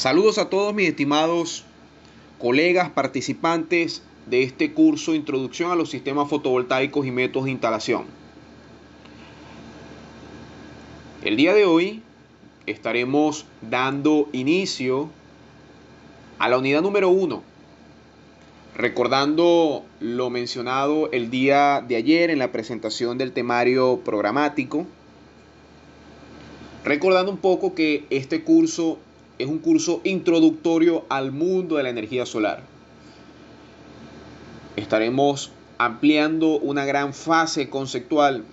Saludos a todos mis estimados colegas participantes de este curso Introducción a los sistemas fotovoltaicos y métodos de instalación. El día de hoy estaremos dando inicio a la unidad número 1, recordando lo mencionado el día de ayer en la presentación del temario programático, recordando un poco que este curso es un curso introductorio al mundo de la energía solar. Estaremos ampliando una gran fase conceptual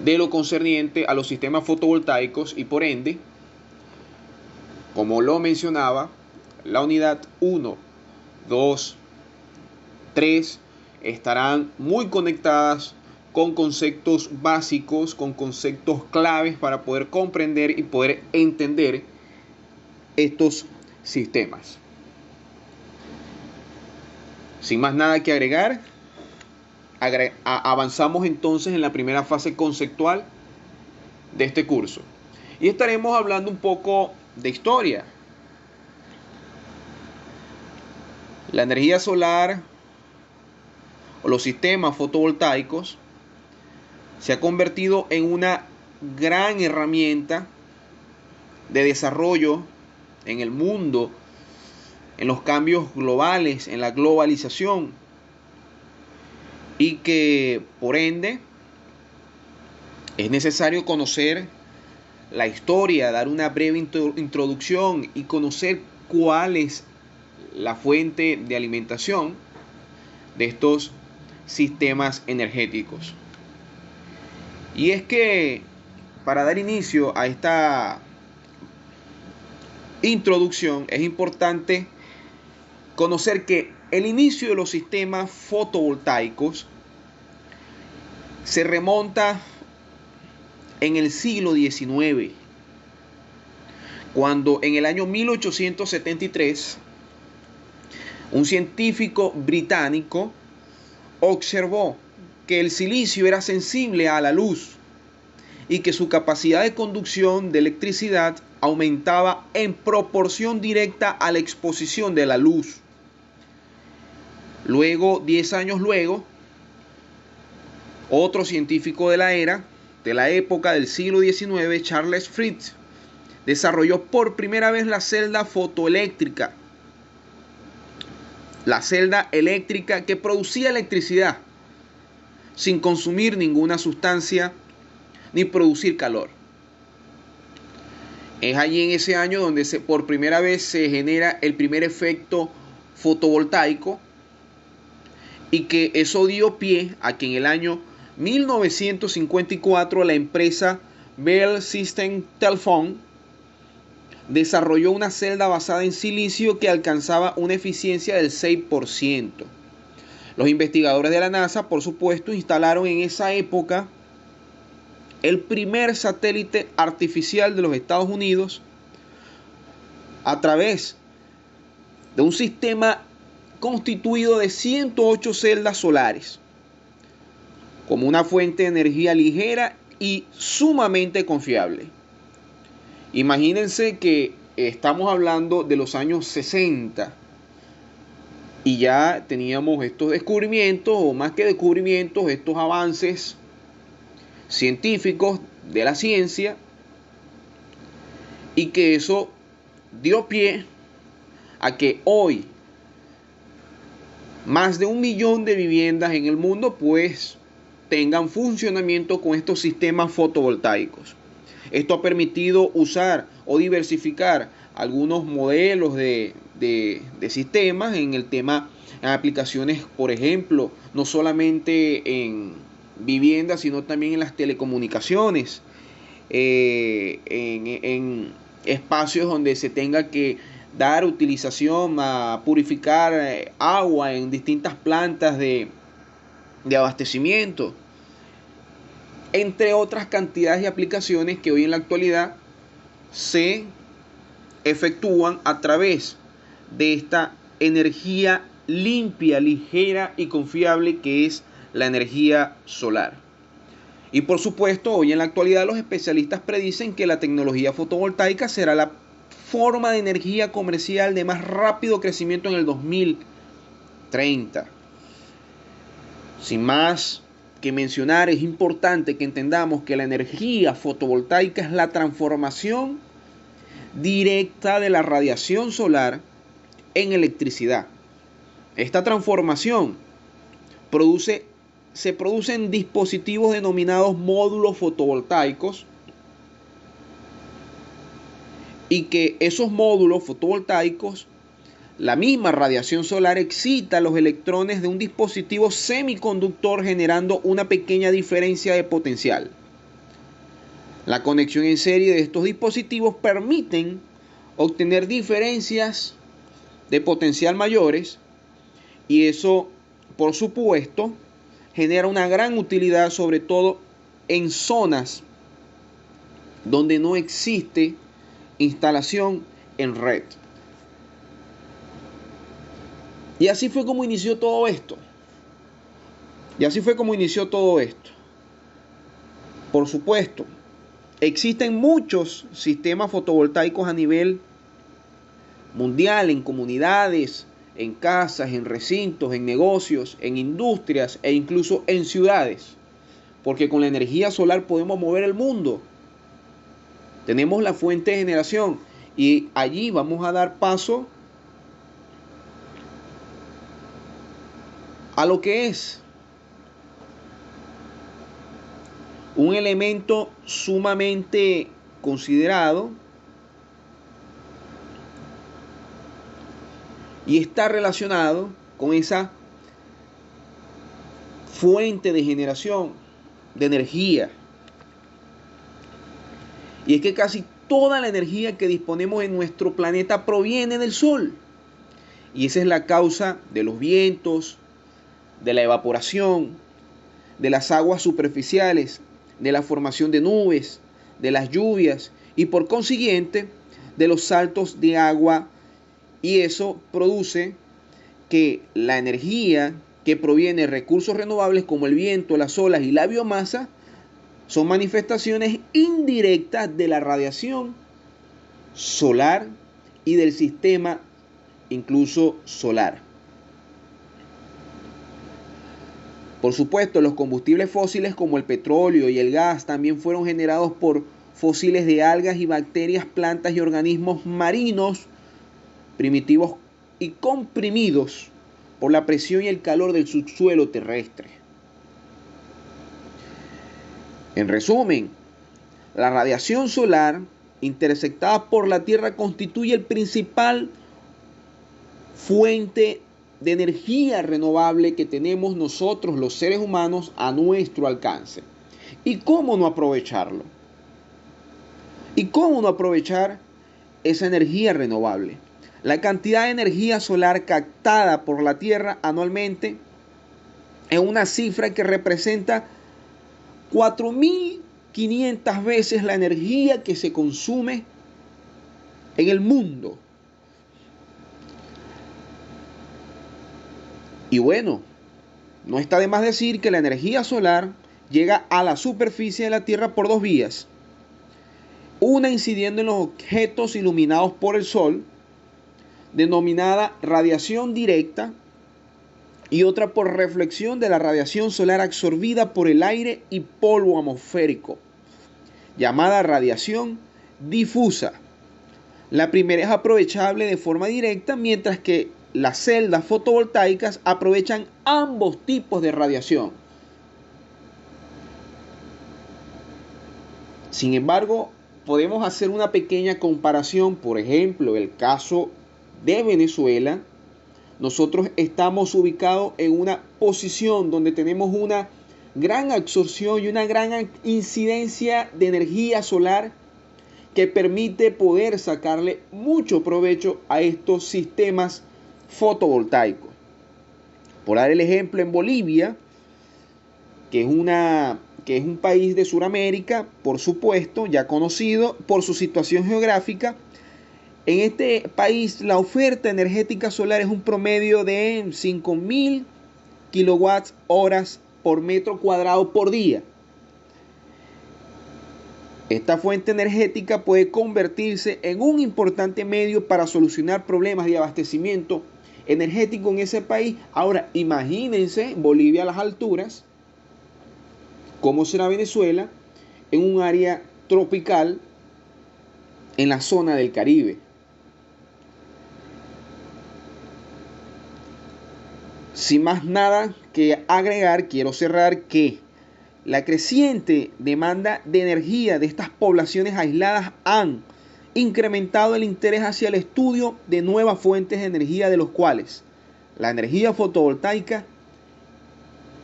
de lo concerniente a los sistemas fotovoltaicos y por ende, como lo mencionaba, la unidad 1, 2, 3 estarán muy conectadas con conceptos básicos, con conceptos claves para poder comprender y poder entender estos sistemas. Sin más nada que agregar, avanzamos entonces en la primera fase conceptual de este curso. Y estaremos hablando un poco de historia. La energía solar o los sistemas fotovoltaicos se ha convertido en una gran herramienta de desarrollo en el mundo, en los cambios globales, en la globalización, y que por ende es necesario conocer la historia, dar una breve introducción y conocer cuál es la fuente de alimentación de estos sistemas energéticos. Y es que para dar inicio a esta introducción es importante conocer que el inicio de los sistemas fotovoltaicos se remonta en el siglo XIX, cuando en el año 1873 un científico británico observó que el silicio era sensible a la luz y que su capacidad de conducción de electricidad aumentaba en proporción directa a la exposición de la luz. Luego, 10 años luego, otro científico de la época del siglo XIX, Charles Fritz, desarrolló por primera vez la celda fotoeléctrica. La celda eléctrica que producía electricidad sin consumir ninguna sustancia ni producir calor. Es allí en ese año donde por primera vez se genera el primer efecto fotovoltaico y que eso dio pie a que en el año 1954 la empresa Bell System Telephone desarrolló una celda basada en silicio que alcanzaba una eficiencia del 6%. Los investigadores de la NASA, por supuesto, instalaron en esa época el primer satélite artificial de los Estados Unidos a través de un sistema constituido de 108 celdas solares, como una fuente de energía ligera y sumamente confiable. Imagínense que estamos hablando de los años 60 y ya teníamos estos descubrimientos, o más que descubrimientos, estos avances científicos de la ciencia, y que eso dio pie a que hoy más de 1 millón de viviendas en el mundo pues tengan funcionamiento con estos sistemas fotovoltaicos. Esto ha permitido usar o diversificar algunos modelos de sistemas en el tema, en aplicaciones, por ejemplo, no solamente en viviendas, sino también en las telecomunicaciones, en espacios donde se tenga que dar utilización a purificar agua en distintas plantas de abastecimiento, entre otras cantidades de aplicaciones que hoy en la actualidad se efectúan a través de esta energía limpia, ligera y confiable que es la energía solar. Y por supuesto, hoy en la actualidad los especialistas predicen que la tecnología fotovoltaica será la forma de energía comercial de más rápido crecimiento en el 2030. Sin más que mencionar, es importante que entendamos que la energía fotovoltaica es la transformación directa de la radiación solar en electricidad. Esta transformación se produce en dispositivos denominados módulos fotovoltaicos, y que esos módulos fotovoltaicos, la misma radiación solar excita los electrones de un dispositivo semiconductor generando una pequeña diferencia de potencial. La conexión en serie de estos dispositivos permiten obtener diferencias de potencial mayores, y eso, por supuesto, genera una gran utilidad, sobre todo en zonas donde no existe instalación en red. Y así fue como inició todo esto. Por supuesto, existen muchos sistemas fotovoltaicos a nivel mundial, en comunidades, en casas, en recintos, en negocios, en industrias e incluso en ciudades. Porque con la energía solar podemos mover el mundo. Tenemos la fuente de generación y allí vamos a dar paso a lo que es un elemento sumamente considerado y está relacionado con esa fuente de generación de energía. Y es que casi toda la energía que disponemos en nuestro planeta proviene del sol. Y esa es la causa de los vientos, de la evaporación, de las aguas superficiales, de la formación de nubes, de las lluvias y por consiguiente de los saltos de agua. Y eso produce que la energía que proviene de recursos renovables como el viento, las olas y la biomasa son manifestaciones indirectas de la radiación solar y del sistema incluso solar. Por supuesto, los combustibles fósiles como el petróleo y el gas también fueron generados por fósiles de algas y bacterias, plantas y organismos marinos primitivos y comprimidos por la presión y el calor del subsuelo terrestre. En resumen, la radiación solar interceptada por la Tierra constituye el principal fuente de energía renovable que tenemos nosotros los seres humanos a nuestro alcance. ¿Y cómo no aprovecharlo? ¿Y cómo no aprovechar esa energía renovable? La cantidad de energía solar captada por la Tierra anualmente es una cifra que representa 4.500 veces la energía que se consume en el mundo. Y bueno, no está de más decir que la energía solar llega a la superficie de la Tierra por dos vías. Una incidiendo en los objetos iluminados por el Sol, denominada radiación directa, y otra por reflexión de la radiación solar absorbida por el aire y polvo atmosférico, llamada radiación difusa. La primera es aprovechable de forma directa, mientras que las celdas fotovoltaicas aprovechan ambos tipos de radiación. Sin embargo, podemos hacer una pequeña comparación. Por ejemplo, el caso de Venezuela. Nosotros estamos ubicados en una posición donde tenemos una gran absorción y una gran incidencia de energía solar que permite poder sacarle mucho provecho a estos sistemas fotovoltaicos. Por dar el ejemplo, en Bolivia, que es un país de Sudamérica, por supuesto, ya conocido por su situación geográfica. En este país la oferta energética solar es un promedio de 5.000 kWh por metro cuadrado por día. Esta fuente energética puede convertirse en un importante medio para solucionar problemas de abastecimiento energético en ese país. Ahora, imagínense Bolivia a las alturas, cómo será Venezuela en un área tropical en la zona del Caribe. Sin más nada que agregar, quiero cerrar que la creciente demanda de energía de estas poblaciones aisladas han incrementado el interés hacia el estudio de nuevas fuentes de energía, de los cuales la energía fotovoltaica,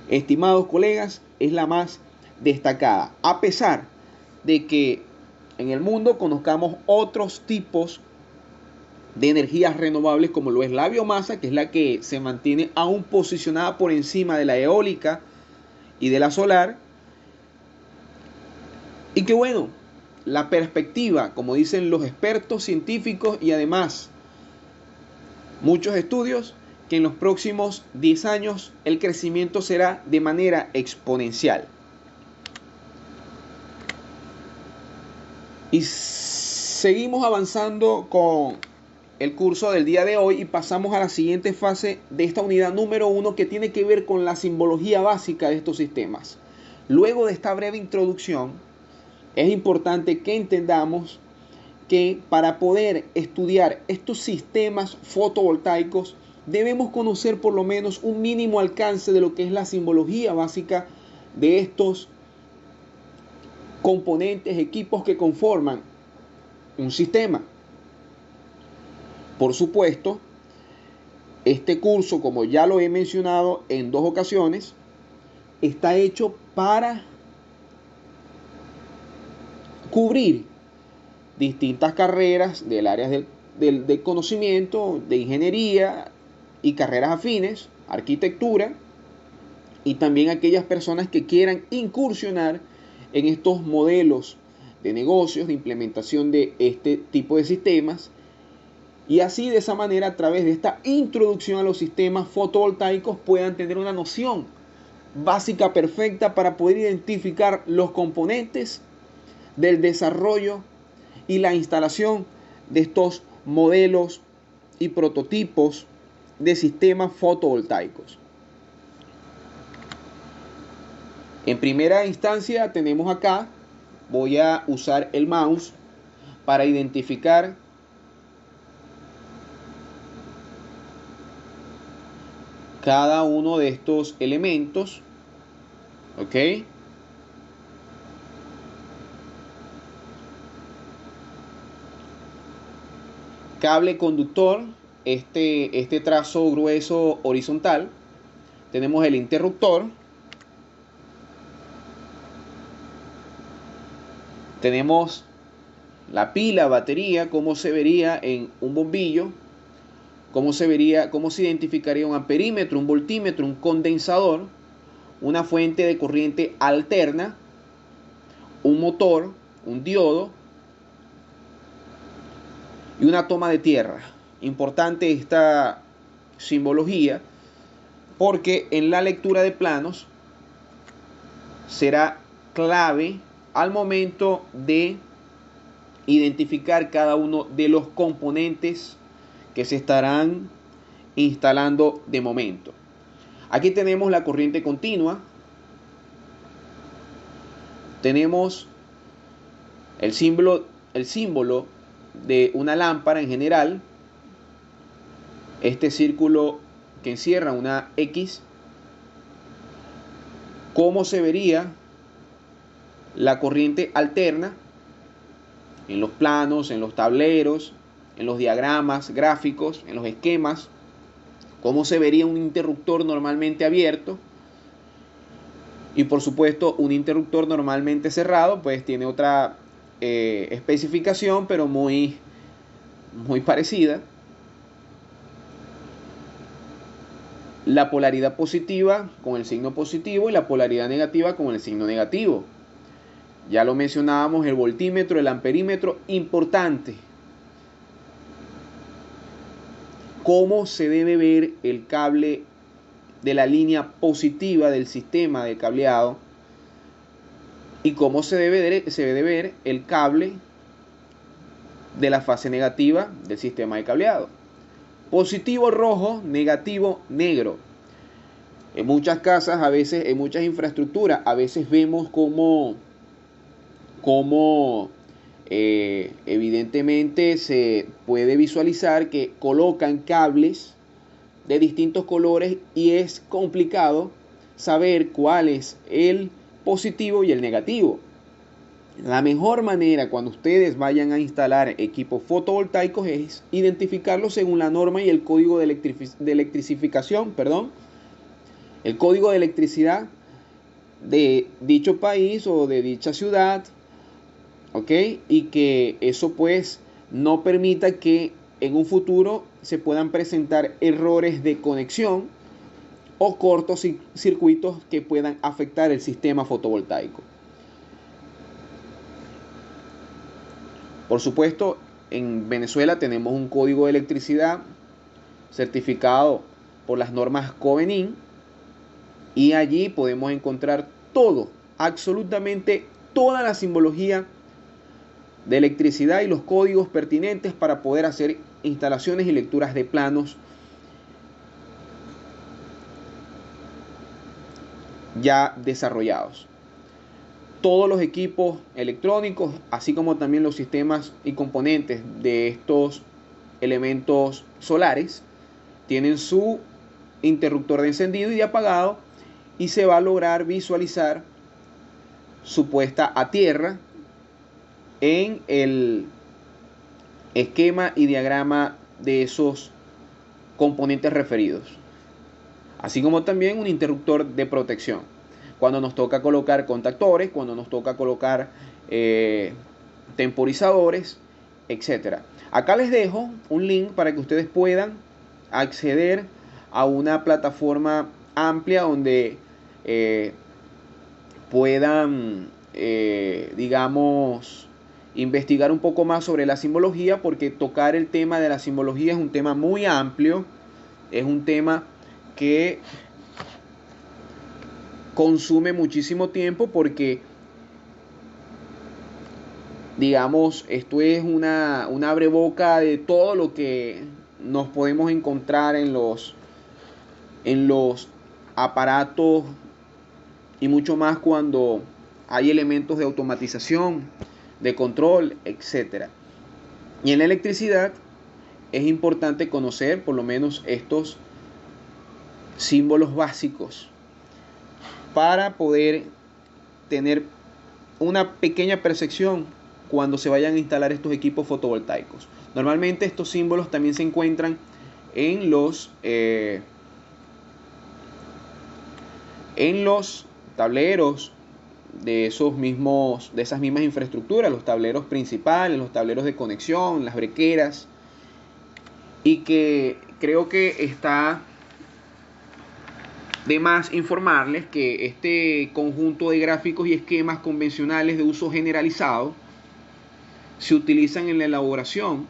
estimados colegas, es la más destacada, a pesar de que en el mundo conozcamos otros tipos de energías renovables, como lo es la biomasa, que es la que se mantiene aún posicionada por encima de la eólica y de la solar. Y que bueno, la perspectiva, como dicen los expertos científicos y además muchos estudios, que en los próximos 10 años el crecimiento será de manera exponencial. Y seguimos avanzando con el curso del día de hoy y pasamos a la siguiente fase de esta unidad número 1, que tiene que ver con la simbología básica de estos sistemas. Luego de esta breve introducción, es importante que entendamos que para poder estudiar estos sistemas fotovoltaicos debemos conocer por lo menos un mínimo alcance de lo que es la simbología básica de estos componentes, equipos que conforman un sistema. Por supuesto, este curso, como ya lo he mencionado en 2 ocasiones, está hecho para cubrir distintas carreras del área del conocimiento, de ingeniería y carreras afines, arquitectura, y también aquellas personas que quieran incursionar en estos modelos de negocios, de implementación de este tipo de sistemas, y así de esa manera, a través de esta introducción a los sistemas fotovoltaicos, puedan tener una noción básica perfecta para poder identificar los componentes del desarrollo y la instalación de estos modelos y prototipos de sistemas fotovoltaicos. En primera instancia tenemos acá, voy a usar el mouse para identificar cada uno de estos elementos, ¿ok? Cable conductor, este trazo grueso horizontal. Tenemos el interruptor. Tenemos la pila, batería, cómo se vería en un bombillo, cómo se identificaría un amperímetro, un voltímetro, un condensador, una fuente de corriente alterna, un motor, un diodo y una toma de tierra. Importante esta simbología porque en la lectura de planos será clave al momento de identificar cada uno de los componentes que se estarán instalando de momento. Aquí tenemos la corriente continua, tenemos el símbolo de una lámpara en general, este círculo que encierra una X. ¿Cómo se vería la corriente alterna en los planos, en los tableros, en los diagramas gráficos, en los esquemas? ¿Cómo se vería un interruptor normalmente abierto? Y por supuesto, un interruptor normalmente cerrado, pues tiene otra especificación, pero muy parecida. La polaridad positiva con el signo positivo y la polaridad negativa con el signo negativo. Ya lo mencionábamos, el voltímetro, el amperímetro, importante. ¿Cómo se debe ver el cable de la línea positiva del sistema de cableado y cómo se debe de ver el cable de la fase negativa del sistema de cableado. Positivo rojo, negativo negro. En muchas casas, a veces, en muchas infraestructuras, a veces vemos cómo evidentemente se puede visualizar que colocan cables de distintos colores y es complicado saber cuál es el positivo y el negativo. La mejor manera cuando ustedes vayan a instalar equipos fotovoltaicos es identificarlo según la norma y el código de electrificación, el código de electricidad de dicho país o de dicha ciudad, ¿ok? Y que eso pues no permita que en un futuro se puedan presentar errores de conexión o cortocircuitos que puedan afectar el sistema fotovoltaico. Por supuesto, en Venezuela tenemos un código de electricidad certificado por las normas Covenin y allí podemos encontrar todo, absolutamente toda la simbología de electricidad y los códigos pertinentes para poder hacer instalaciones y lecturas de planos ya desarrollados. Todos los equipos electrónicos, así como también los sistemas y componentes de estos elementos solares, tienen su interruptor de encendido y de apagado y se va a lograr visualizar su puesta a tierra en el esquema y diagrama de esos componentes referidos, así como también un interruptor de protección cuando nos toca colocar contactores, cuando nos toca colocar temporizadores, etc. Acá les dejo un link para que ustedes puedan acceder a una plataforma amplia donde puedan, digamos, investigar un poco más sobre la simbología, porque tocar el tema de la simbología es un tema muy amplio, es un tema que consume muchísimo tiempo porque, digamos, esto es una abreboca de todo lo que nos podemos encontrar en los aparatos y mucho más cuando hay elementos de automatización, de control, etc. Y en la electricidad es importante conocer por lo menos estos símbolos básicos para poder tener una pequeña percepción cuando se vayan a instalar estos equipos fotovoltaicos. Normalmente estos símbolos también se encuentran en los tableros de esas mismas infraestructuras, los tableros principales, los tableros de conexión, las brequeras, y que creo que está de más informarles que este conjunto de gráficos y esquemas convencionales de uso generalizado se utilizan en la elaboración,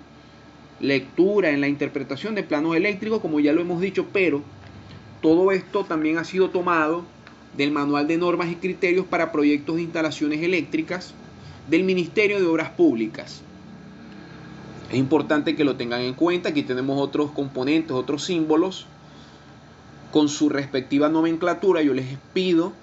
lectura, en la interpretación de planos eléctricos, como ya lo hemos dicho, pero todo esto también ha sido tomado del Manual de Normas y Criterios para Proyectos de Instalaciones Eléctricas del Ministerio de Obras Públicas. Es importante que lo tengan en cuenta. Aquí tenemos otros componentes, otros símbolos con su respectiva nomenclatura. Yo les pido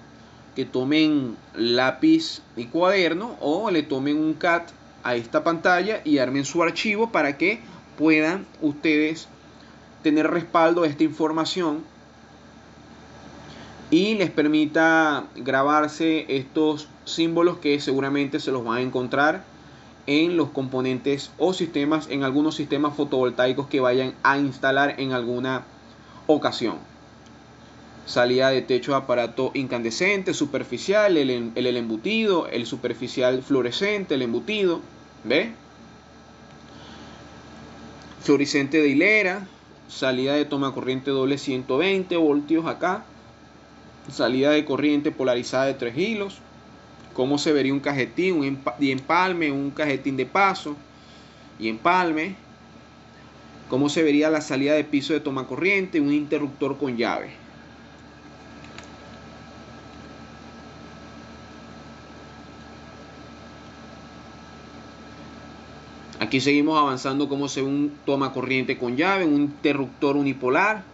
que tomen lápiz y cuaderno o le tomen un CAT a esta pantalla y armen su archivo para que puedan ustedes tener respaldo de esta información y les permita grabarse estos símbolos que seguramente se los van a encontrar en los componentes o sistemas, en algunos sistemas fotovoltaicos que vayan a instalar en alguna ocasión. Salida de techo de aparato incandescente, superficial, el embutido, el superficial fluorescente, el embutido, ¿ve? Fluorescente de hilera, salida de toma corriente doble 120 voltios acá, salida de corriente polarizada de 3 hilos, cómo se vería un cajetín y empalme, un cajetín de paso y empalme, cómo se vería la salida de piso de toma corriente, un interruptor con llave. Aquí seguimos avanzando cómo se ve un toma corriente con llave, un interruptor unipolar,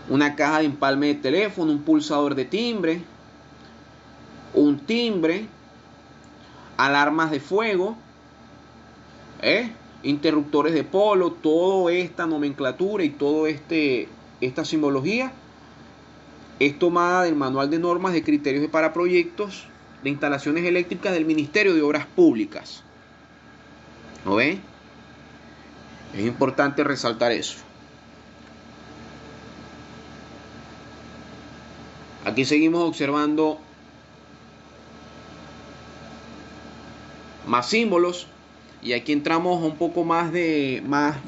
una caja de empalme de teléfono, un pulsador de timbre, un timbre, alarmas de fuego, interruptores de polo, toda esta nomenclatura y toda esta simbología es tomada del Manual de Normas de Criterios para Proyectos de Instalaciones Eléctricas del Ministerio de Obras Públicas. ¿No ven? Es importante resaltar eso. Aquí seguimos observando más símbolos y aquí entramos un poco más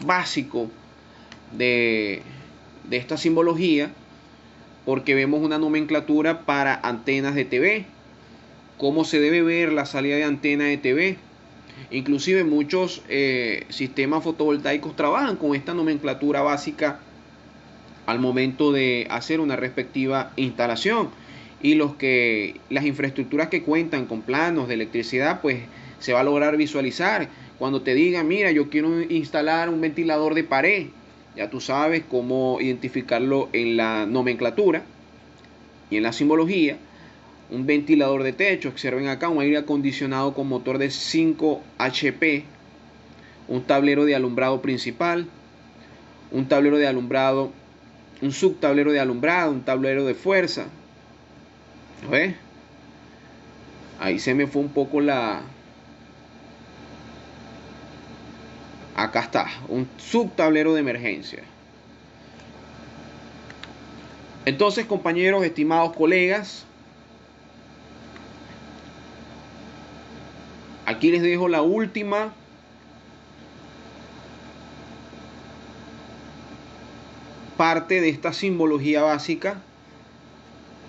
básico de esta simbología, porque vemos una nomenclatura para antenas de TV, cómo se debe ver la salida de antena de TV. Inclusive muchos sistemas fotovoltaicos trabajan con esta nomenclatura básica al momento de hacer una respectiva instalación, y las infraestructuras que cuentan con planos de electricidad, pues se va a lograr visualizar. Cuando te digan, mira, yo quiero instalar un ventilador de pared, ya tú sabes cómo identificarlo en la nomenclatura y en la simbología. Un ventilador de techo, observen acá, un aire acondicionado con motor de 5 HP, un tablero de alumbrado principal, un tablero de alumbrado, un subtablero de alumbrado, un tablero de fuerza. ¿Ves? Ahí se me fue un poco acá está, un subtablero de emergencia. Entonces, compañeros, estimados colegas, aquí les dejo la última parte de esta simbología básica,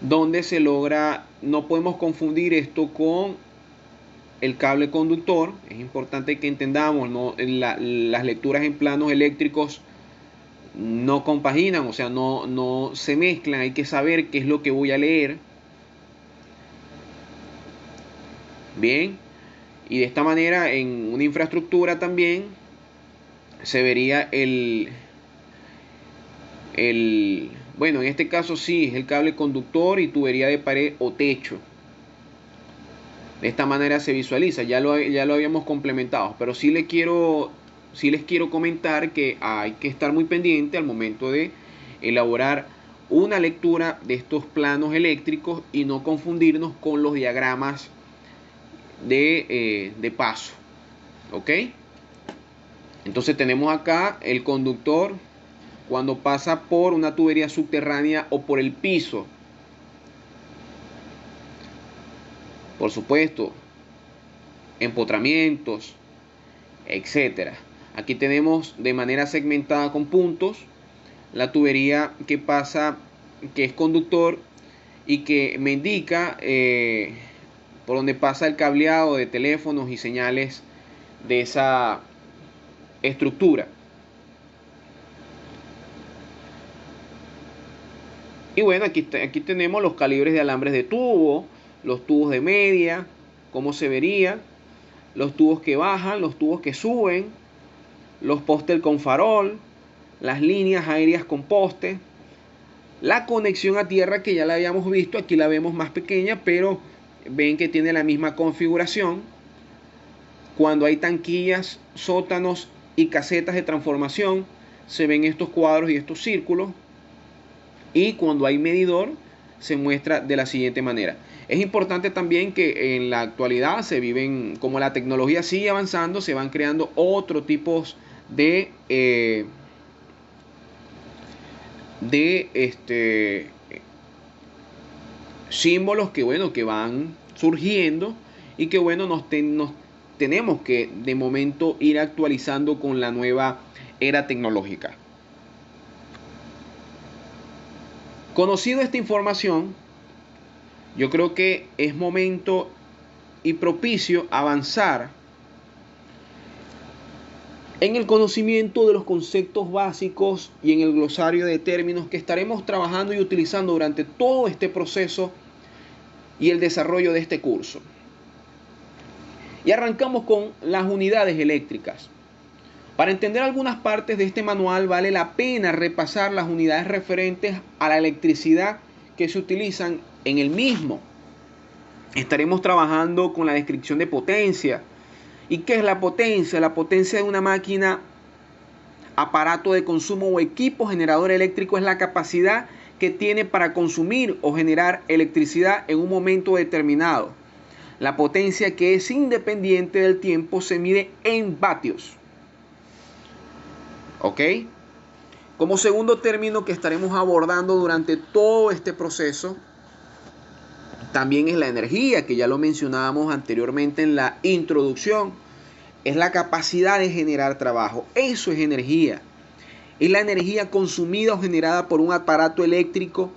donde se logra, no podemos confundir esto con el cable conductor. Es importante que entendamos, ¿no? Las lecturas en planos eléctricos no compaginan, o sea, no se mezclan. Hay que saber qué es lo que voy a leer. Bien, y de esta manera en una infraestructura también se vería bueno, en este caso sí es el cable conductor y tubería de pared o techo. De esta manera se visualiza, ya lo habíamos complementado, pero sí les quiero comentar que hay que estar muy pendiente al momento de elaborar una lectura de estos planos eléctricos y no confundirnos con los diagramas de paso. ¿Ok? Entonces tenemos acá el conductor cuando pasa por una tubería subterránea o por el piso. Por supuesto, empotramientos, etcétera. Aquí tenemos de manera segmentada con puntos la tubería que pasa, que es conductor y que me indica por donde pasa el cableado de teléfonos y señales de esa estructura. Y bueno, aquí tenemos los calibres de alambres de tubo, los tubos de media, cómo se vería, los tubos que bajan, los tubos que suben, los postes con farol, las líneas aéreas con poste, la conexión a tierra que ya la habíamos visto, aquí la vemos más pequeña, pero ven que tiene la misma configuración. Cuando hay tanquillas, sótanos y casetas de transformación, se ven estos cuadros y estos círculos. Y cuando hay medidor, se muestra de la siguiente manera. Es importante también que en la actualidad se viven, como la tecnología sigue avanzando, se van creando otros tipos de símbolos que, bueno, que van surgiendo y que, bueno, nos tenemos que de momento ir actualizando con la nueva era tecnológica. Conocido esta información, yo creo que es momento y propicio avanzar en el conocimiento de los conceptos básicos y en el glosario de términos que estaremos trabajando y utilizando durante todo este proceso y el desarrollo de este curso. Y arrancamos con las unidades eléctricas. Para entender algunas partes de este manual vale la pena repasar las unidades referentes a la electricidad que se utilizan en el mismo. Estaremos trabajando con la descripción de potencia. ¿Y qué es la potencia? La potencia de una máquina, aparato de consumo o equipo generador eléctrico es la capacidad que tiene para consumir o generar electricidad en un momento determinado. La potencia, que es independiente del tiempo, se mide en vatios. ¿Ok? Como segundo término que estaremos abordando durante todo este proceso, también es la energía, que ya lo mencionábamos anteriormente en la introducción. Es la capacidad de generar trabajo. Eso es energía. Es la energía consumida o generada por un aparato eléctrico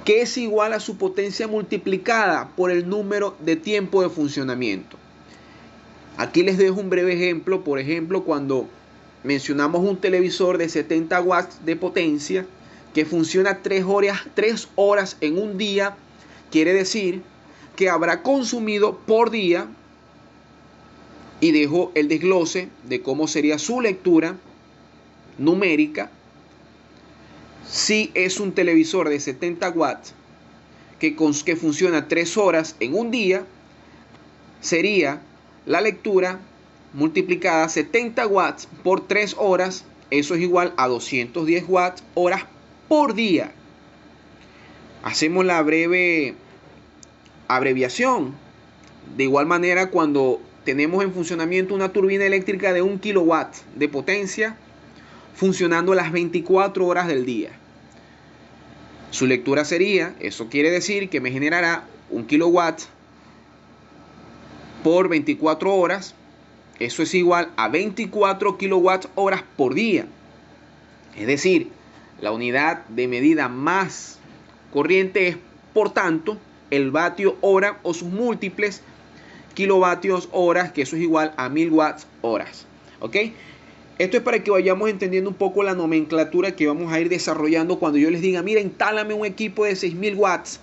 que es igual a su potencia multiplicada por el número de tiempo de funcionamiento. Aquí les dejo un breve ejemplo. Por ejemplo, cuando mencionamos un televisor de 70 watts de potencia que funciona 3 horas en un día, quiere decir que habrá consumido por día, y dejo el desglose de cómo sería su lectura numérica. Si es un televisor de 70 watts que funciona 3 horas en un día, sería la lectura multiplicada 70 watts por 3 horas, eso es igual a 210 watts horas por día. Hacemos la breve abreviación. De igual manera, cuando tenemos en funcionamiento una turbina eléctrica de 1 kilowatt de potencia, funcionando las 24 horas del día, su lectura sería, eso quiere decir que me generará 1 kilowatt por 24 horas, eso es igual a 24 kilowatt horas por día. Es decir, la unidad de medida más corriente es, por tanto, el vatio hora o sus múltiples, kilovatios horas, que eso es igual a 1000 watts horas. ¿Ok? Esto es para que vayamos entendiendo un poco la nomenclatura que vamos a ir desarrollando cuando yo les diga, mira, instálame un equipo de 6000 watts.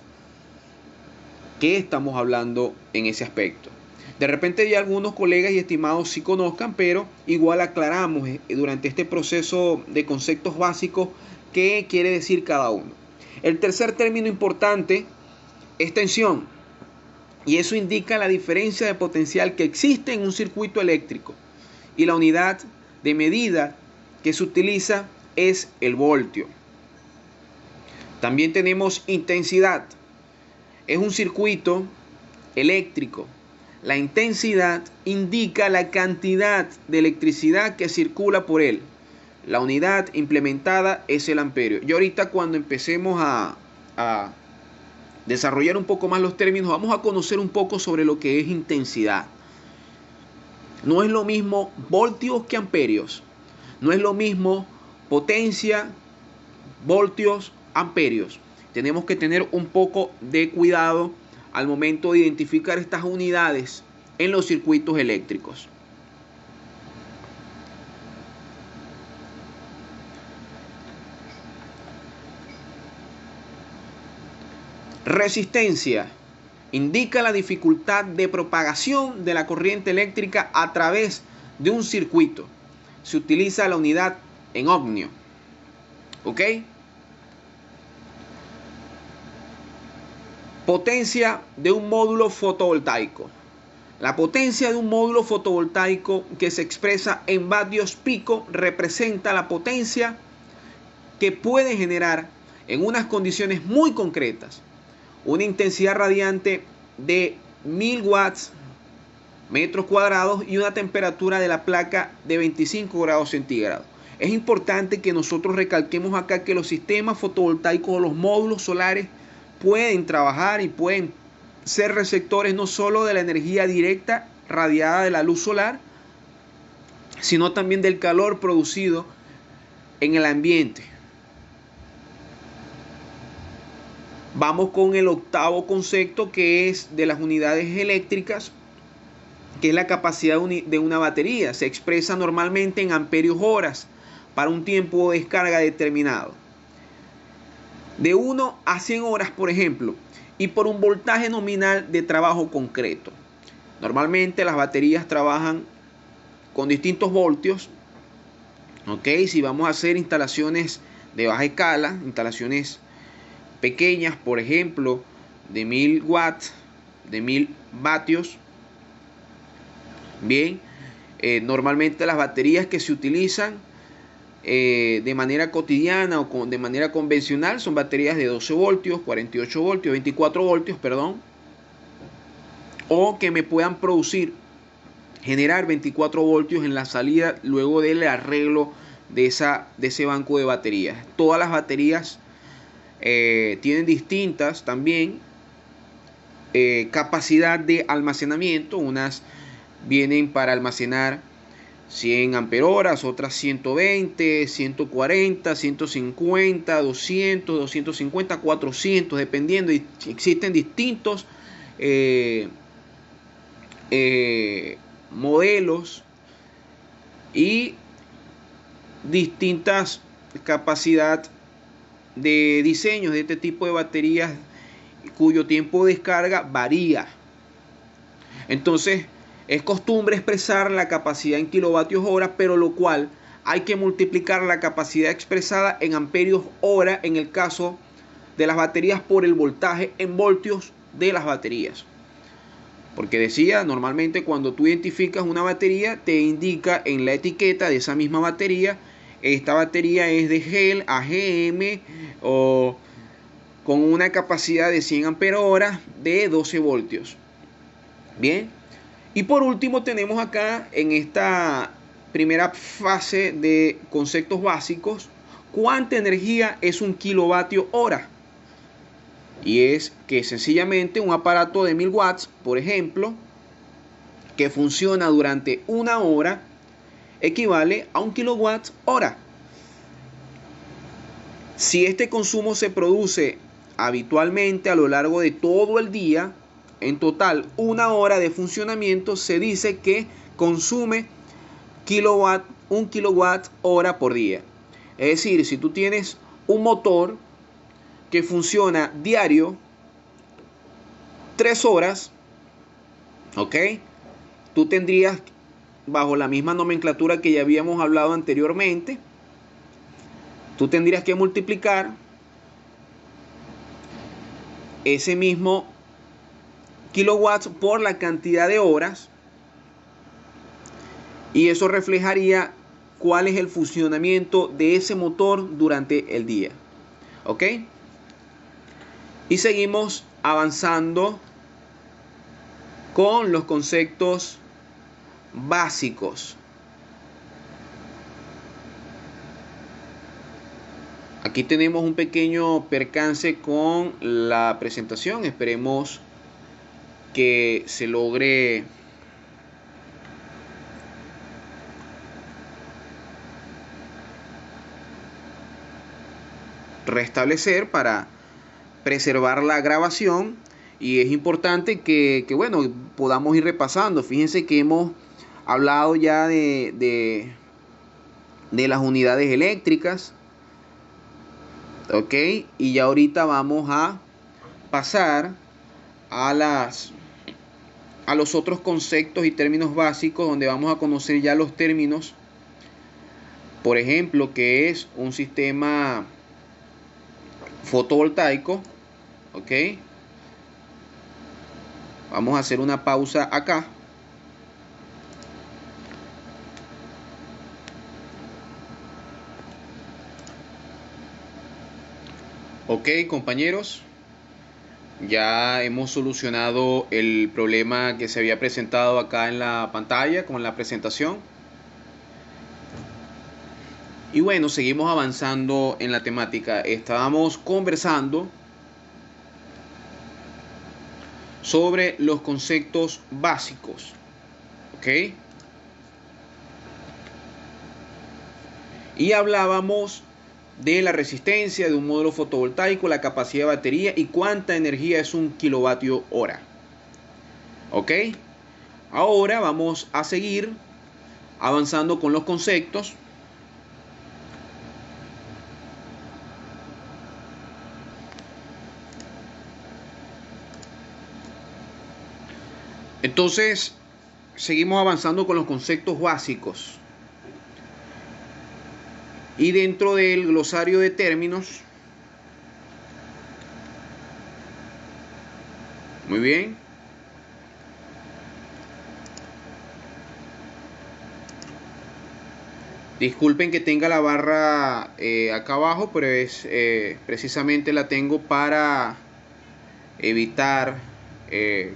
¿Qué estamos hablando en ese aspecto? De repente ya algunos colegas y estimados sí conozcan, pero igual aclaramos durante este proceso de conceptos básicos qué quiere decir cada uno. El tercer término importante es tensión. Y eso indica la diferencia de potencial que existe en un circuito eléctrico. Y la unidad de medida que se utiliza es el voltio. También tenemos intensidad. Es un circuito eléctrico. La intensidad indica la cantidad de electricidad que circula por él. La unidad implementada es el amperio. Y ahorita, cuando empecemos a desarrollar un poco más los términos, vamos a conocer un poco sobre lo que es intensidad. No es lo mismo voltios que amperios. No es lo mismo potencia, voltios, amperios. Tenemos que tener un poco de cuidado al momento de identificar estas unidades en los circuitos eléctricos. Resistencia indica la dificultad de propagación de la corriente eléctrica a través de un circuito. Se utiliza la unidad en ohmio. ¿Ok? Potencia de un módulo fotovoltaico. La potencia de un módulo fotovoltaico, que se expresa en vatios pico, representa la potencia que puede generar en unas condiciones muy concretas una intensidad radiante de 1000 watts metros cuadrados y una temperatura de la placa de 25 grados centígrados. Es importante que nosotros recalquemos acá que los sistemas fotovoltaicos o los módulos solares pueden trabajar y pueden ser receptores no solo de la energía directa radiada de la luz solar, sino también del calor producido en el ambiente. Vamos con el octavo concepto, que es de las unidades eléctricas, que es la capacidad de una batería. Se expresa normalmente en amperios horas para un tiempo de descarga determinado. De 1 a 100 horas, por ejemplo, y por un voltaje nominal de trabajo concreto. Normalmente las baterías trabajan con distintos voltios. ¿Ok? Si vamos a hacer instalaciones de baja escala, instalaciones pequeñas, por ejemplo, de 1000 watts, de 1000 vatios, bien, normalmente las baterías que se utilizan de manera cotidiana o de manera convencional son baterías de 12 voltios, 48 voltios, 24 voltios, perdón, o que me puedan generar 24 voltios en la salida luego del arreglo de ese banco de baterías. Todas las baterías tienen distintas también capacidad de almacenamiento. Unas vienen para almacenar 100 amperoras, otras 120, 140, 150, 200, 250, 400, dependiendo. Y existen distintos modelos y distintas capacidad de diseños de este tipo de baterías cuyo tiempo de descarga varía. Entonces es costumbre expresar la capacidad en kilovatios hora, pero lo cual hay que multiplicar la capacidad expresada en amperios hora en el caso de las baterías por el voltaje en voltios de las baterías. Porque decía, normalmente cuando tú identificas una batería, te indica en la etiqueta de esa misma batería, esta batería es de GEL, AGM o con una capacidad de 100 amperios de 12 voltios. Bien. Y por último tenemos acá en esta primera fase de conceptos básicos, ¿cuánta energía es un kilovatio hora? Y es que sencillamente un aparato de 1000 watts, por ejemplo, que funciona durante una hora, equivale a 1 kilowatt hora. Si este consumo se produce habitualmente a lo largo de todo el día, en total una hora de funcionamiento, se dice que consume 1 kilowatt hora por día. Es decir, si tú tienes un motor que funciona diario 3 horas, ¿ok? Tú tendrías, bajo la misma nomenclatura que ya habíamos hablado anteriormente, tú tendrías que multiplicar ese mismo kilowatts por la cantidad de horas y eso reflejaría cuál es el funcionamiento de ese motor durante el día. ¿Ok? Y seguimos avanzando con los conceptos básicos. Aquí tenemos un pequeño percance con la presentación. Esperemos que se logre restablecer para preservar la grabación. Y es importante que bueno, podamos ir repasando. Fíjense que hemos hablado ya de las unidades eléctricas. Ok, y ya ahorita vamos a pasar a los otros conceptos y términos básicos, donde vamos a conocer ya los términos, por ejemplo, que es un sistema fotovoltaico. Ok, vamos a hacer una pausa acá. Ok, compañeros, ya hemos solucionado el problema que se había presentado acá en la pantalla con la presentación. Y bueno, seguimos avanzando en la temática. Estábamos conversando sobre los conceptos básicos. ¿Ok? Y hablábamos de la resistencia de un módulo fotovoltaico, la capacidad de batería y cuánta energía es un kilovatio hora. ¿Ok? Ahora vamos a seguir avanzando con los conceptos. Entonces, seguimos avanzando con los conceptos básicos. Y dentro del glosario de términos, muy bien, disculpen que tenga la barra acá abajo, pero es precisamente la tengo para evitar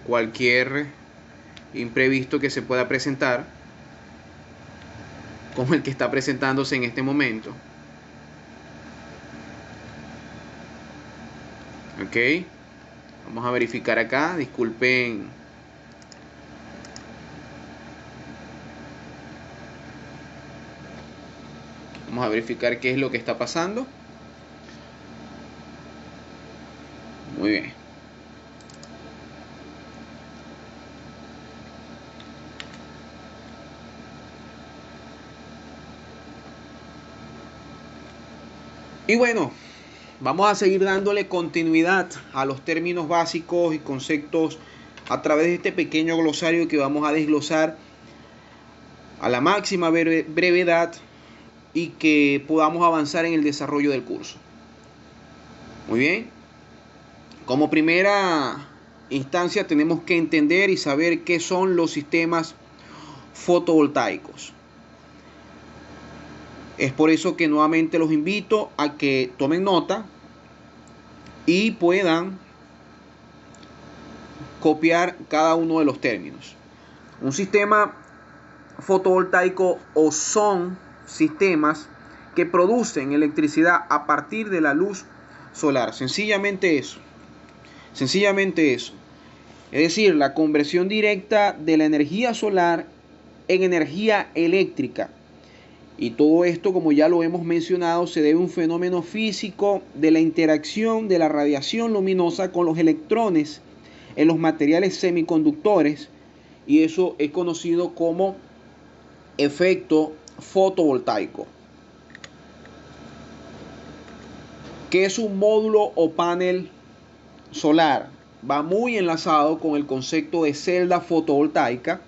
cualquier imprevisto que se pueda presentar, como el que está presentándose en este momento. Ok, vamos a verificar acá, disculpen. Vamos a verificar qué es lo que está pasando. Muy bien. Y bueno, vamos a seguir dándole continuidad a los términos básicos y conceptos a través de este pequeño glosario que vamos a desglosar a la máxima brevedad y que podamos avanzar en el desarrollo del curso. Muy bien. Como primera instancia tenemos que entender y saber qué son los sistemas fotovoltaicos. Es por eso que nuevamente los invito a que tomen nota y puedan copiar cada uno de los términos. Un sistema fotovoltaico o son sistemas que producen electricidad a partir de la luz solar. Sencillamente eso. Sencillamente eso. Es decir, la conversión directa de la energía solar en energía eléctrica. Y todo esto, como ya lo hemos mencionado, se debe a un fenómeno físico de la interacción de la radiación luminosa con los electrones en los materiales semiconductores, y eso es conocido como efecto fotovoltaico. ¿Qué es un módulo o panel solar? Va muy enlazado con el concepto de celda fotovoltaica,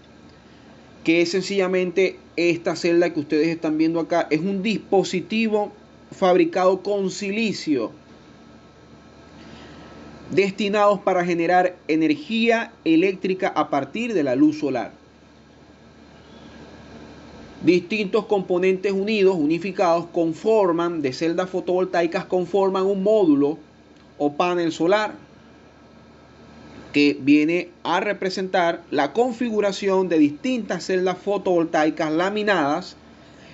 que es sencillamente esta celda que ustedes están viendo acá. Es un dispositivo fabricado con silicio destinados para generar energía eléctrica a partir de la luz solar. Distintos componentes unificados, de celdas fotovoltaicas, conforman un módulo o panel solar que viene a representar la configuración de distintas celdas fotovoltaicas laminadas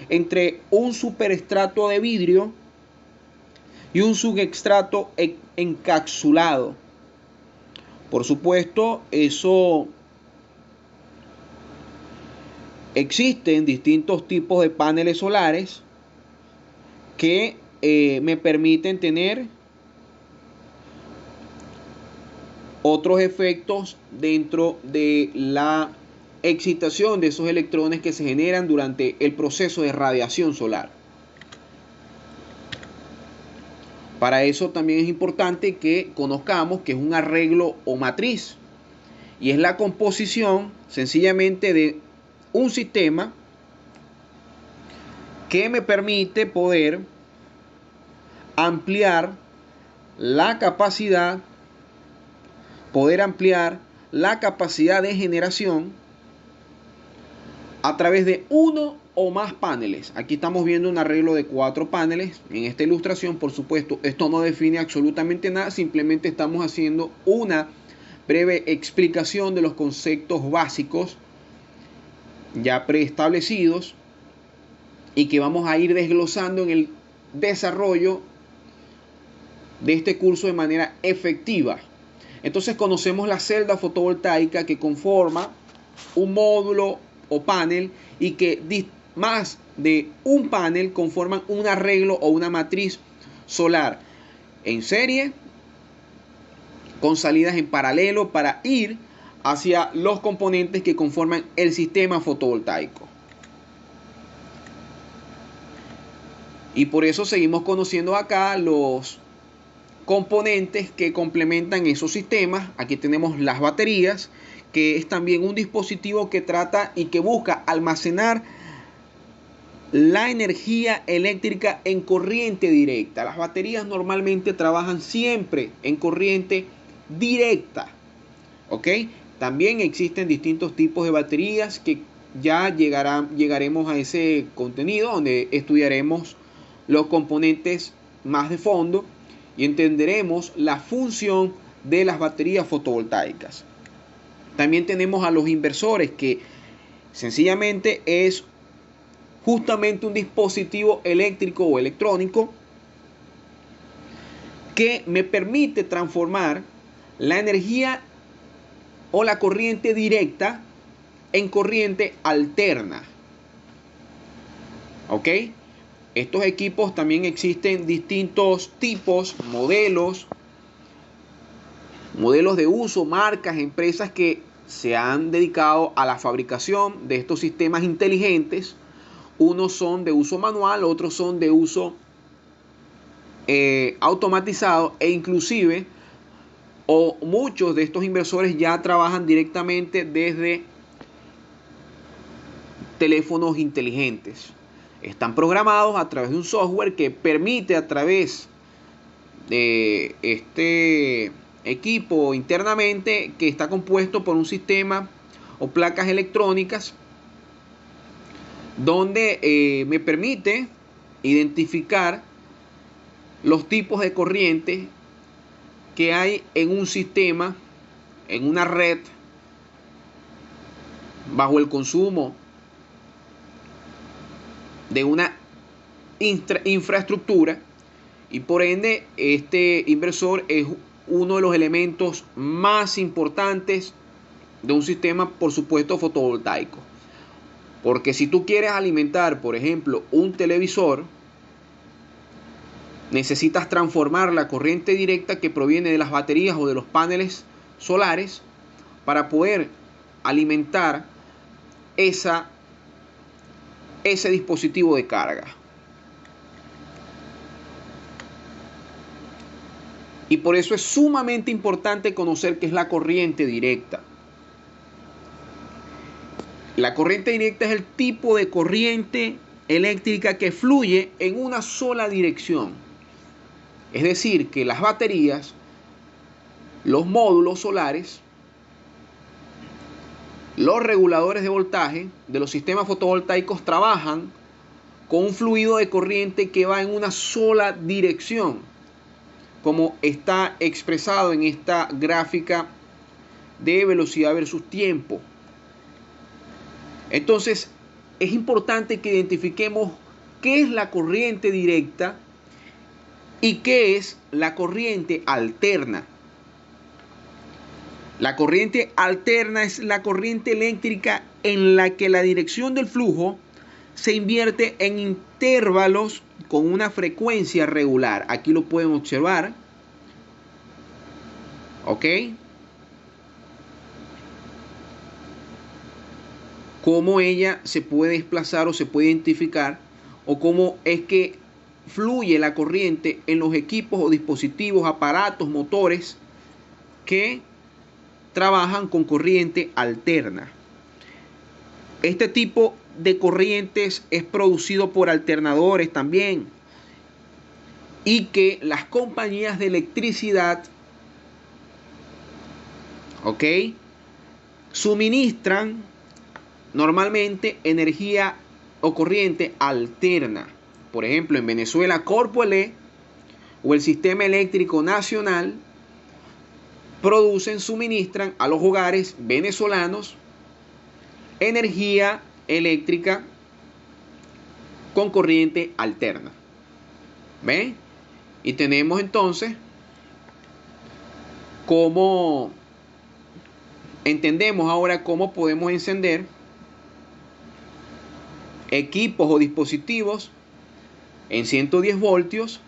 entre un superestrato de vidrio y un subextrato encapsulado. Por supuesto, eso existen distintos tipos de paneles solares que me permiten tener otros efectos dentro de la excitación de esos electrones que se generan durante el proceso de radiación solar. Para eso también es importante que conozcamos que es un arreglo o matriz, y es la composición sencillamente de un sistema que me permite poder ampliar la capacidad de generación a través de uno o más paneles. Aquí estamos viendo un arreglo de 4 paneles en esta ilustración. Por supuesto, esto no define absolutamente nada, simplemente estamos haciendo una breve explicación de los conceptos básicos ya preestablecidos y que vamos a ir desglosando en el desarrollo de este curso de manera efectiva. Entonces conocemos la celda fotovoltaica, que conforma un módulo o panel y que más de un panel conforman un arreglo o una matriz solar en serie con salidas en paralelo para ir hacia los componentes que conforman el sistema fotovoltaico. Y por eso seguimos conociendo acá los componentes que complementan esos sistemas. Aquí tenemos las baterías, que es también un dispositivo que trata y que busca almacenar la energía eléctrica en corriente directa. Las baterías normalmente trabajan siempre en corriente directa, ¿ok? También existen distintos tipos de baterías que ya llegaremos a ese contenido donde estudiaremos los componentes más de fondo y entenderemos la función de las baterías fotovoltaicas. También tenemos a los inversores, que sencillamente es justamente un dispositivo eléctrico o electrónico que me permite transformar la energía o la corriente directa en corriente alterna. ¿Ok? Estos equipos también existen distintos tipos, modelos de uso, marcas, empresas que se han dedicado a la fabricación de estos sistemas inteligentes. Unos son de uso manual, otros son de uso automatizado, e inclusive muchos de estos inversores ya trabajan directamente desde teléfonos inteligentes. Están programados a través de un software que permite, a través de este equipo internamente, que está compuesto por un sistema o placas electrónicas, donde me permite identificar los tipos de corriente que hay en un sistema, en una red, bajo el consumo de una infraestructura, y por ende este inversor es uno de los elementos más importantes de un sistema, por supuesto, fotovoltaico. Porque si tú quieres alimentar, por ejemplo, un televisor, necesitas transformar la corriente directa que proviene de las baterías o de los paneles solares para poder alimentar ese dispositivo de carga. Y por eso es sumamente importante conocer qué es la corriente directa. La corriente directa es el tipo de corriente eléctrica que fluye en una sola dirección. Es decir, que las baterías, los módulos solares, los reguladores de voltaje de los sistemas fotovoltaicos trabajan con un fluido de corriente que va en una sola dirección, como está expresado en esta gráfica de velocidad versus tiempo. Entonces, es importante que identifiquemos qué es la corriente directa y qué es la corriente alterna. La corriente alterna es la corriente eléctrica en la que la dirección del flujo se invierte en intervalos con una frecuencia regular. Aquí lo pueden observar. ¿Ok? Cómo ella se puede desplazar o se puede identificar, o cómo es que fluye la corriente en los equipos o dispositivos, aparatos, motores que trabajan con corriente alterna. Este tipo de corrientes es producido por alternadores también, y que las compañías de electricidad, ¿ok?, suministran normalmente energía o corriente alterna. Por ejemplo, en Venezuela, Corpoelec o el Sistema Eléctrico Nacional suministran a los hogares venezolanos energía eléctrica con corriente alterna. ¿Ven? Y tenemos entonces cómo entendemos ahora cómo podemos encender equipos o dispositivos en 110 voltios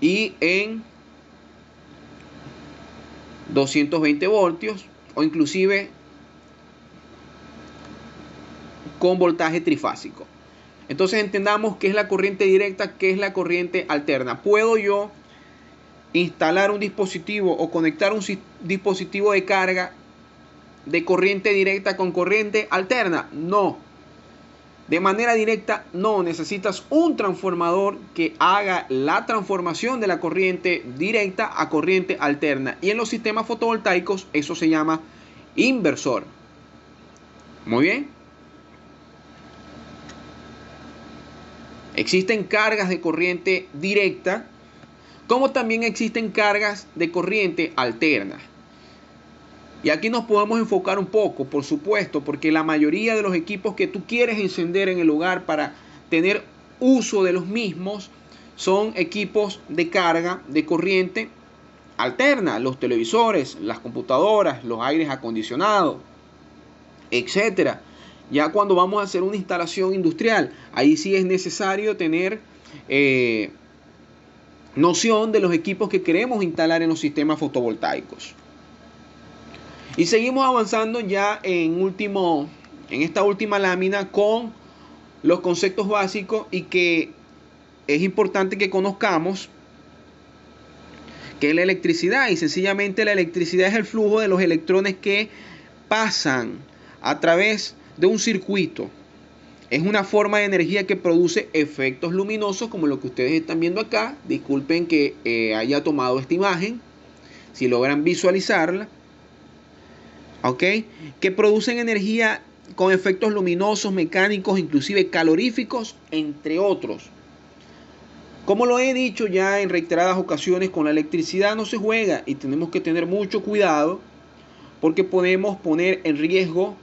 y en 220 voltios, o inclusive con voltaje trifásico. Entonces entendamos qué es la corriente directa, qué es la corriente alterna. ¿Puedo yo instalar un dispositivo o conectar un dispositivo de carga de corriente directa con corriente alterna? No. De manera directa, no. Necesitas un transformador que haga la transformación de la corriente directa a corriente alterna. Y en los sistemas fotovoltaicos eso se llama inversor. Muy bien. Existen cargas de corriente directa, como también existen cargas de corriente alterna. Y aquí nos podemos enfocar un poco, por supuesto, porque la mayoría de los equipos que tú quieres encender en el hogar para tener uso de los mismos son equipos de carga de corriente alterna, los televisores, las computadoras, los aires acondicionados, etcétera. Ya cuando vamos a hacer una instalación industrial, ahí sí es necesario tener noción de los equipos que queremos instalar en los sistemas fotovoltaicos. Y seguimos avanzando ya en esta última lámina con los conceptos básicos, y que es importante que conozcamos que es la electricidad. Y sencillamente la electricidad es el flujo de los electrones que pasan a través de un circuito. Es una forma de energía que produce efectos luminosos, como lo que ustedes están viendo acá. Disculpen que haya tomado esta imagen, si logran visualizarla. ¿Ok? Que producen energía con efectos luminosos, mecánicos, inclusive caloríficos, entre otros. Como lo he dicho ya en reiteradas ocasiones, con la electricidad no se juega y tenemos que tener mucho cuidado, porque podemos poner en riesgo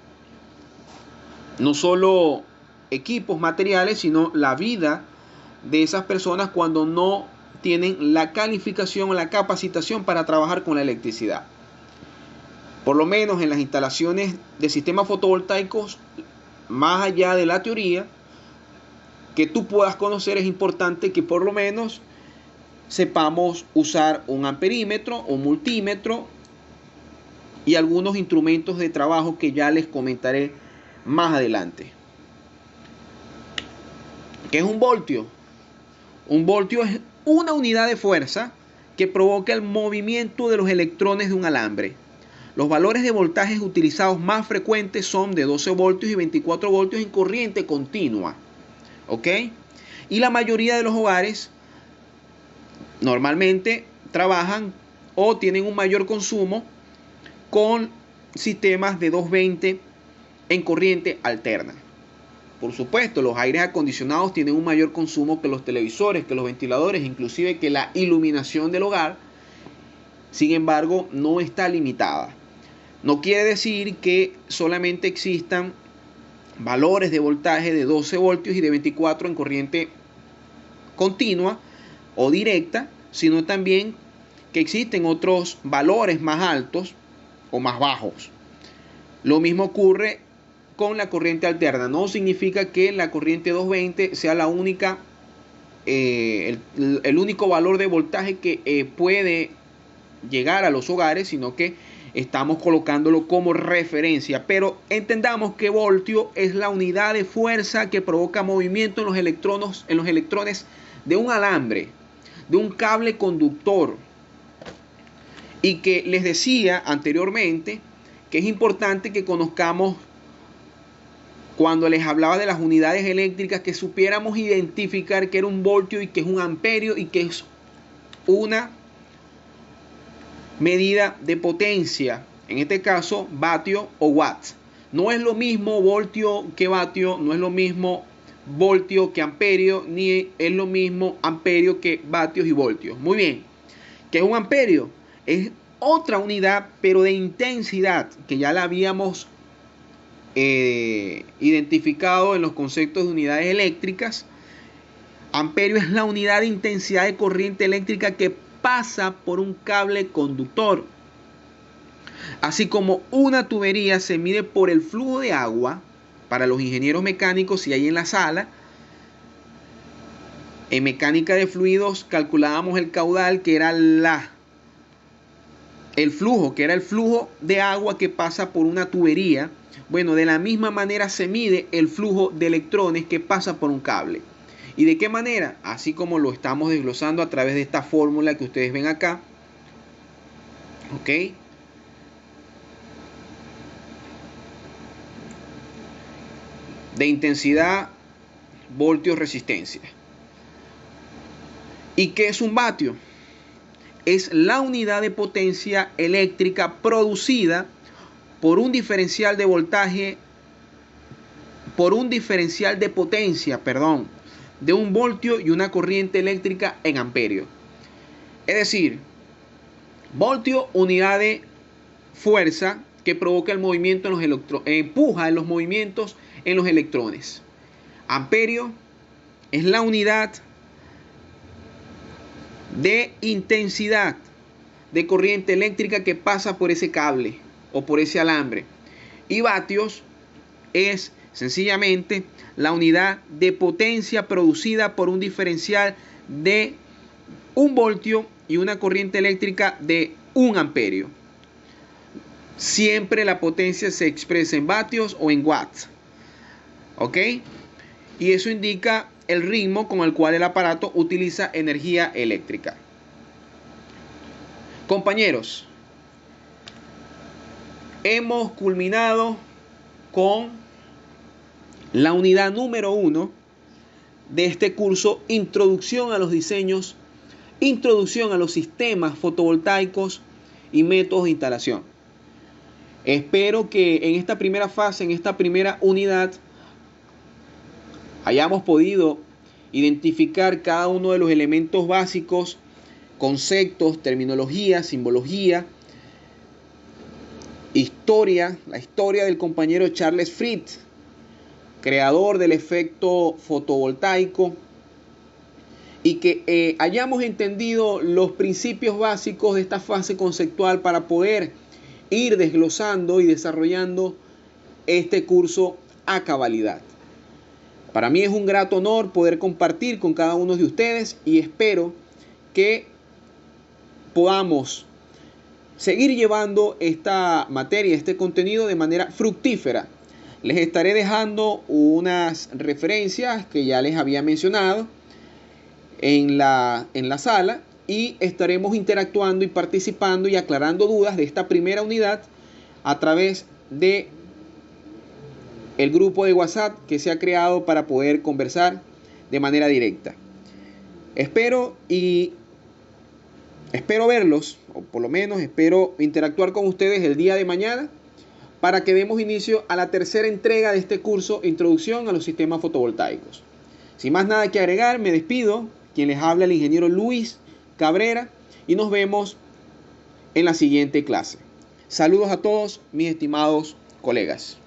no solo equipos materiales, sino la vida de esas personas cuando no tienen la calificación o la capacitación para trabajar con la electricidad. Por lo menos en las instalaciones de sistemas fotovoltaicos, más allá de la teoría que tú puedas conocer, es importante que por lo menos sepamos usar un amperímetro, un multímetro y algunos instrumentos de trabajo que ya les comentaré más adelante. ¿Qué es un voltio? Un voltio es una unidad de fuerza que provoca el movimiento de los electrones de un alambre. Los valores de voltajes utilizados más frecuentes son de 12 voltios y 24 voltios en corriente continua. ¿Ok? Y la mayoría de los hogares normalmente trabajan o tienen un mayor consumo con sistemas de 220 en corriente alterna. Por supuesto, los aires acondicionados tienen un mayor consumo que los televisores, que los ventiladores, inclusive que la iluminación del hogar. Sin embargo, no está limitada. No quiere decir que solamente existan valores de voltaje de 12 voltios y de 24 en corriente continua o directa, sino también que existen otros valores más altos o más bajos. Lo mismo ocurre con la corriente alterna. No significa que la corriente 220 sea la única, el único valor de voltaje que puede llegar a los hogares, sino que estamos colocándolo como referencia. Pero entendamos que voltio es la unidad de fuerza que provoca movimiento en los electrones de un alambre, de un cable conductor. Y que les decía anteriormente que es importante que conozcamos, cuando les hablaba de las unidades eléctricas, que supiéramos identificar qué era un voltio y qué es un amperio y qué es una medida de potencia, en este caso vatio o watts. No es lo mismo voltio que vatio, no es lo mismo voltio que amperio, ni es lo mismo amperio que vatios y voltios. Muy bien, ¿qué es un amperio? Es otra unidad, pero de intensidad, que ya la habíamos identificado en los conceptos de unidades eléctricas. Amperio es la unidad de intensidad de corriente eléctrica que pasa por un cable conductor. Así como una tubería se mide por el flujo de agua, para los ingenieros mecánicos, si hay en la sala, en mecánica de fluidos calculábamos el caudal, que era el flujo de agua que pasa por una tubería. Bueno, de la misma manera se mide el flujo de electrones que pasa por un cable. ¿Y de qué manera? Así como lo estamos desglosando a través de esta fórmula que ustedes ven acá. ¿Ok? de intensidad, voltios, resistencia. ¿Y qué es un vatio? Es la unidad de potencia eléctrica producida por un diferencial de voltaje, por un diferencial de potencia, de un voltio y una corriente eléctrica en amperio. Es decir, voltio, unidad de fuerza que provoca el movimiento en los electrones, empuja en los movimientos en los electrones. Amperio es la unidad de intensidad de corriente eléctrica que pasa por ese cable o por ese alambre. Y vatios es sencillamente la unidad de potencia producida por un diferencial de un voltio y una corriente eléctrica de 1 amperio. Siempre la potencia se expresa en vatios o en watts. ¿Ok? Y eso indica el ritmo con el cual el aparato utiliza energía eléctrica. Compañeros, hemos culminado con la unidad número 1 de este curso, Introducción a los diseños, Introducción a los sistemas fotovoltaicos y métodos de instalación. Espero que en esta primera fase, en esta primera unidad, hayamos podido identificar cada uno de los elementos básicos, conceptos, terminología, simbología, historia, la historia del compañero Charles Fried, creador del efecto fotovoltaico, y que hayamos entendido los principios básicos de esta fase conceptual para poder ir desglosando y desarrollando este curso a cabalidad. Para mí es un grato honor poder compartir con cada uno de ustedes y espero que podamos seguir llevando esta materia, este contenido de manera fructífera. Les estaré dejando unas referencias que ya les había mencionado en la sala y estaremos interactuando y participando y aclarando dudas de esta primera unidad a través de el grupo de WhatsApp que se ha creado para poder conversar de manera directa. Espero verlos, o por lo menos espero interactuar con ustedes el día de mañana para que demos inicio a la tercera entrega de este curso, Introducción a los sistemas fotovoltaicos. Sin más nada que agregar, me despido. Quien les habla, el ingeniero Luis Cabrera, y nos vemos en la siguiente clase. Saludos a todos mis estimados colegas.